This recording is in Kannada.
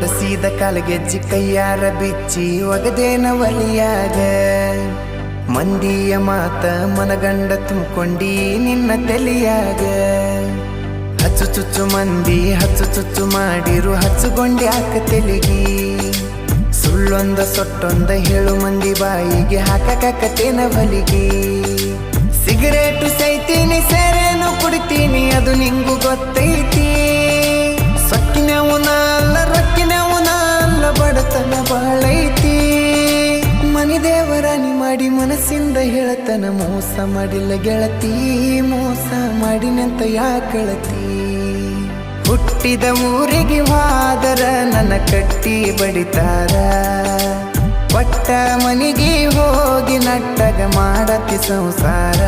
ತೋರಿಸಿದ ಕಾಲಗೆಜ್ಜಿ ಕೈಯಾರ ಬಿಚ್ಚಿ ಒಗದೇನ ಒಲಿಯಾಗ ಮಂದಿಯ ಮಾತ ಮನಗಂಡ ತುಂಬ್ಕೊಂಡಿ ನಿನ್ನ ತಲಿಯಾಗ ಹಚ್ಚು ಚುಚ್ಚು ಮಂದಿ ಹಚ್ಚು ಚುಚ್ಚು ಮಾಡಿರು ಹಚ್ಚುಗೊಂಡಿ ಹಾಕ ತೆಲಿಗಿ ಸುಳ್ಳೊಂದ ಸೊಟ್ಟೊಂದ ಹೇಳು ಮಂದಿ ಬಾಯಿಗೆ ಹಾಕಕತ್ತೇನ ಬಲಿಗಿ ಸಿಗರೇಟು ಸೈತೀನಿ ಸೇರೇನು ಕುಡಿತೀನಿ ಅದು ನಿಂಗು ಗೊತ್ತೈತಿ ಸೊಕ್ಕಿನವನ ಅಲ್ಲ ರೊಕ್ಕಿನವನ ಅಲ್ಲ ಬಡತನ ಬಾಳೈತಿ ಮನಿ ದೇವರಾಣಿ ಮಾಡಿ ಮನಸ್ಸಿಂದ ಹೇಳತನ ಮೋಸ ಮಾಡಿಲ್ಲ ಗೆಳತಿ ಮೋಸ ಮಾಡಿನಂತ ಯಾಕಳತಿ ಹುಟ್ಟಿದ ಊರಿಗೆ ಹೋದರ ನನ್ನ ಕಟ್ಟಿ ಬಡಿತಾರ ಪಟ್ಟ ಮನಿಗೆ ಹೋಗಿ ನಟ್ಟಗ ಮಾಡತಿ ಸಂಸಾರ